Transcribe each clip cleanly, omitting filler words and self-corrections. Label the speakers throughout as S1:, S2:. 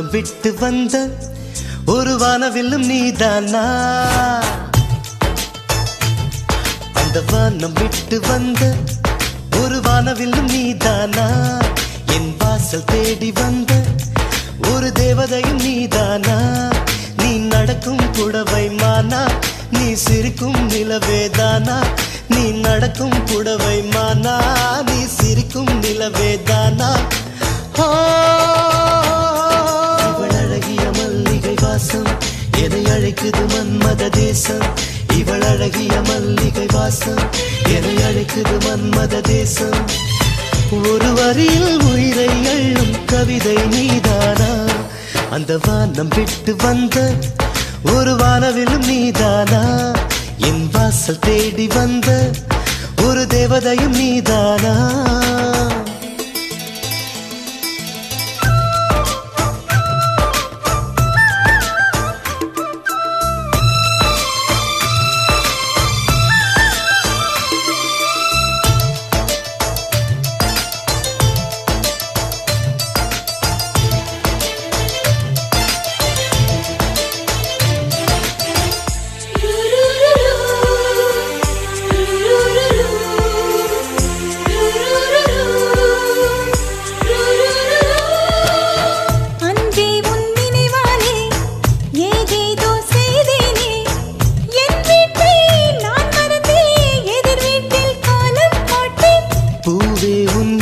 S1: வானம் விட்டு வந்த ஒரு வானவில்லும் நீதானா? அந்த வானம் விட்டு வந்த ஒரு வானவில்லும் நீதானா? என் வாசல் தேடி வந்த ஒரு தேவதையும் நீதானா? நீ நடக்கும் புடவை மானா, நீ சிரிக்கும் நிலவேதானா? நீ நடக்கும் புடவை மானா, நீ சிரிக்கும் நிலவேதானா? இவள் அழகிய மல்லிகை வாசம் எதை அழைக்குது மன்மத தேசம். இவள் அழகிய மல்லிகை வாசம் எதை அழைக்குது மன்மத தேசம். ஒரு வரியில் உயிரை அள்ளும் கவிதை நீதானா? அந்த வானம் விட்டு வந்த ஒரு வானவில்லும் நீதானா? என் வாசல் தேடி வந்த ஒரு தேவதையும் நீதானா?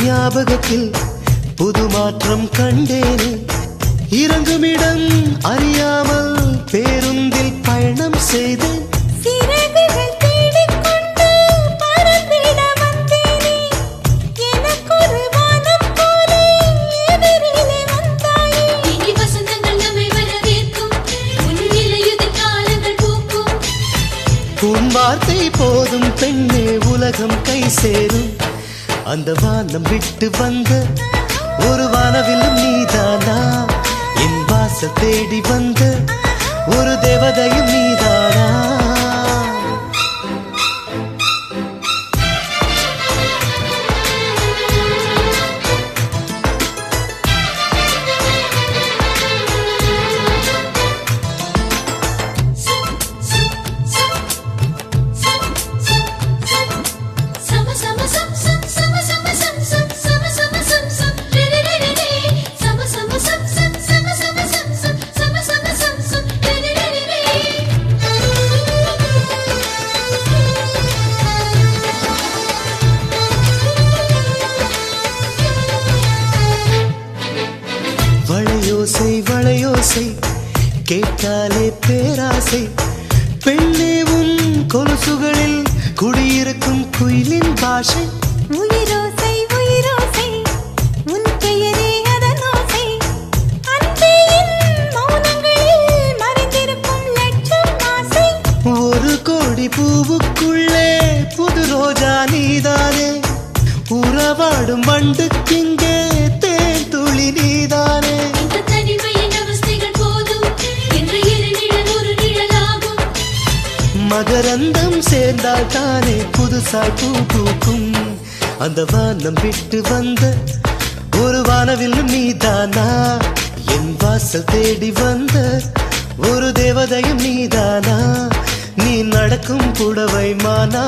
S1: ஞாபகத்தில் புது மாற்றம் கண்டேனே. இறங்குமிடம் அறியாமல் பேருந்தில் பயணம் செய்தேன். உன் வார்த்தை போதும் பெண்ணே உலகம் கை சேரும். அந்த வானம் விட்டு வந்த ஒரு வானவில்லும் நீதானா? என் வாசல் தேடி வந்த ஒரு தேவதையும் நீதானா? வளையோசை வளையோசை கேட்டாலே பேராசை. பெண்ணே உன் கொலுசுகளில் குடியிருக்கும் குயிலின் பாஷை.
S2: உயிரோசை உயிரோசை உன் பெயரே அதனோசை. அன்பே என் மௌனங்களில் மறைந்திருக்கும் லட்சம் ஆசை.
S1: ஒரு கோடி பூவுக்குள்ளே புது ரோஜா நீதானே. உறவாடும் வண்டுக்கிங்கே தேன் துளி நீதானே. மகரந்தம் சேர்ந்தால் தானே புதுசாய் பூ பூக்கும். அந்த வானம் விட்டு வந்த ஒரு வானவில்லும் நீதானா? என் வாசல் தேடி வந்த ஒரு தேவதையும் நீதானா? நீ நடக்கும் புடவை மானா,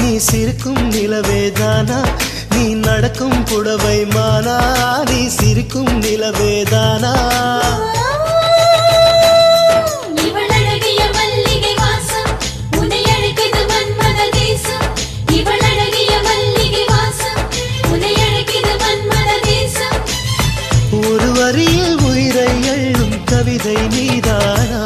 S1: நீ சிரிக்கும் நிலவேதானா? நீ நடக்கும் புடவை மானா, நீ சிரிக்கும் நிலவேதானா? ஒரு வரியில் உயிரை அள்ளும் கவிதை நீதானா?